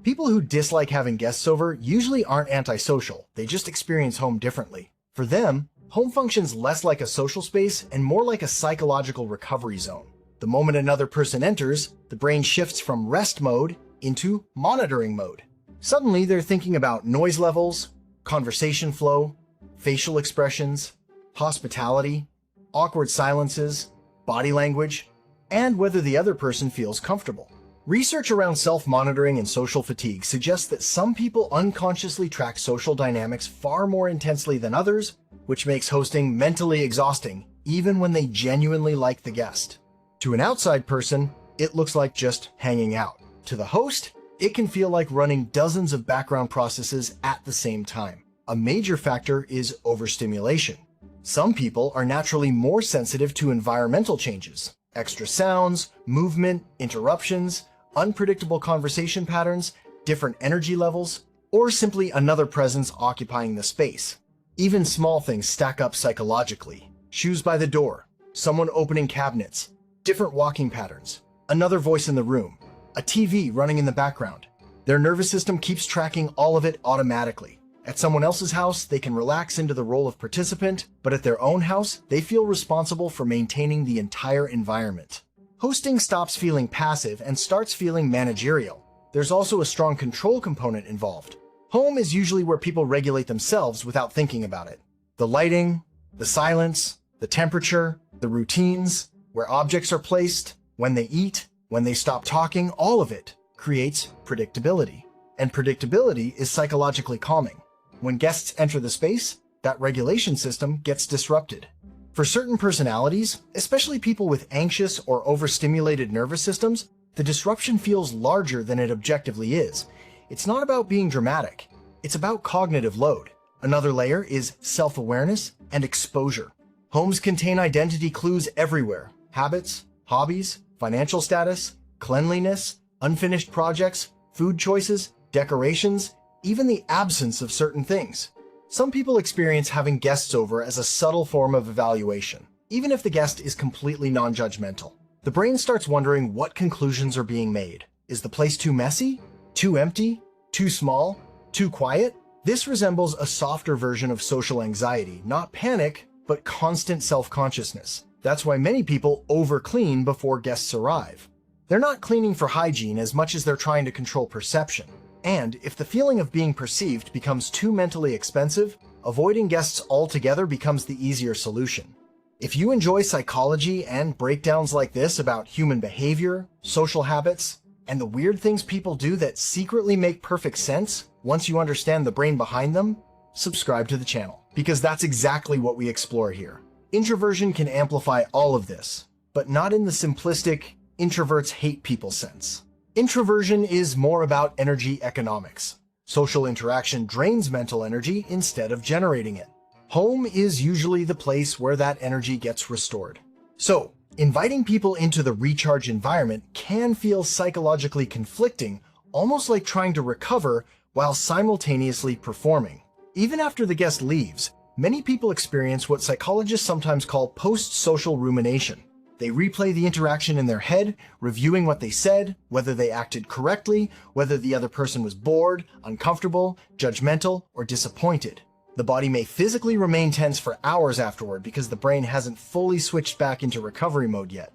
People who dislike having guests over usually aren't antisocial, they just experience home differently. For them, home functions less like a social space and more like a psychological recovery zone. The moment another person enters, the brain shifts from rest mode into monitoring mode. Suddenly, they're thinking about noise levels, conversation flow, facial expressions, hospitality, awkward silences, body language, and whether the other person feels comfortable. Research around self-monitoring and social fatigue suggests that some people unconsciously track social dynamics far more intensely than others, which makes hosting mentally exhausting, even when they genuinely like the guest. To an outside person, it looks like just hanging out. To the host, it can feel like running dozens of background processes at the same time. A major factor is overstimulation. Some people are naturally more sensitive to environmental changes, extra sounds, movement, interruptions, unpredictable conversation patterns, different energy levels, or simply another presence occupying the space. Even small things stack up psychologically. Shoes by the door, someone opening cabinets, different walking patterns, another voice in the room, a TV running in the background. Their nervous system keeps tracking all of it automatically. At someone else's house, they can relax into the role of participant, but at their own house, they feel responsible for maintaining the entire environment. Hosting stops feeling passive and starts feeling managerial. There's also a strong control component involved. Home is usually where people regulate themselves without thinking about it. The lighting, the silence, the temperature, the routines, where objects are placed, when they eat, when they stop talking, all of it creates predictability. And predictability is psychologically calming. When guests enter the space, that regulation system gets disrupted. For certain personalities, especially people with anxious or overstimulated nervous systems, the disruption feels larger than it objectively is. It's not about being dramatic. It's about cognitive load. Another layer is self-awareness and exposure. Homes contain identity clues everywhere. Habits, hobbies, financial status, cleanliness, unfinished projects, food choices, decorations, even the absence of certain things. Some people experience having guests over as a subtle form of evaluation, even if the guest is completely non-judgmental. The brain starts wondering what conclusions are being made. Is the place too messy? Too empty? Too small? Too quiet? This resembles a softer version of social anxiety, not panic, but constant self-consciousness. That's why many people over-clean before guests arrive. They're not cleaning for hygiene as much as they're trying to control perception. And if the feeling of being perceived becomes too mentally expensive, avoiding guests altogether becomes the easier solution. If you enjoy psychology and breakdowns like this about human behavior, social habits, and the weird things people do that secretly make perfect sense once you understand the brain behind them, subscribe to the channel, because that's exactly what we explore here. Introversion can amplify all of this, but not in the simplistic, introverts hate people sense. Introversion is more about energy economics. Social interaction drains mental energy instead of generating it. Home is usually the place where that energy gets restored. So, inviting people into the recharge environment can feel psychologically conflicting, almost like trying to recover while simultaneously performing. Even after the guest leaves, many people experience what psychologists sometimes call post-social rumination. They replay the interaction in their head, reviewing what they said, whether they acted correctly, whether the other person was bored, uncomfortable, judgmental, or disappointed. The body may physically remain tense for hours afterward because the brain hasn't fully switched back into recovery mode yet.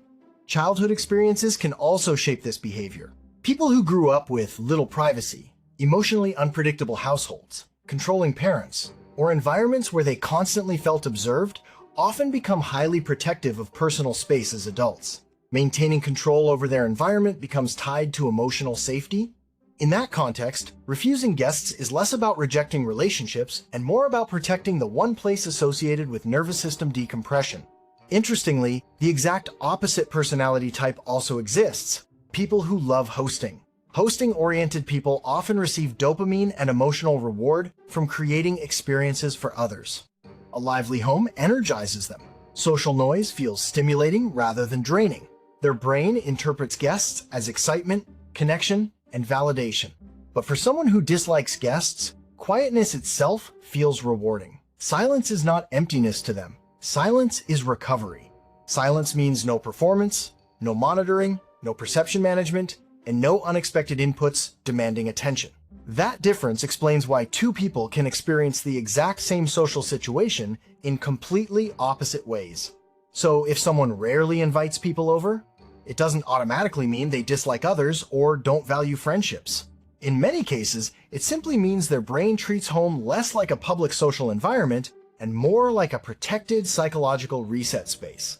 Childhood experiences can also shape this behavior. People who grew up with little privacy, emotionally unpredictable households, controlling parents, or environments where they constantly felt observed often become highly protective of personal space as adults. Maintaining control over their environment becomes tied to emotional safety. In that context, refusing guests is less about rejecting relationships and more about protecting the one place associated with nervous system decompression. Interestingly, the exact opposite personality type also exists: people who love hosting. Hosting-oriented people often receive dopamine and emotional reward from creating experiences for others. A lively home energizes them. Social noise feels stimulating rather than draining. Their brain interprets guests as excitement, connection, and validation. But for someone who dislikes guests, quietness itself feels rewarding. Silence is not emptiness to them. Silence is recovery. Silence means no performance, no monitoring, no perception management, and no unexpected inputs demanding attention. That difference explains why two people can experience the exact same social situation in completely opposite ways. So if someone rarely invites people over, it doesn't automatically mean they dislike others or don't value friendships. In many cases, it simply means their brain treats home less like a public social environment and more like a protected psychological reset space.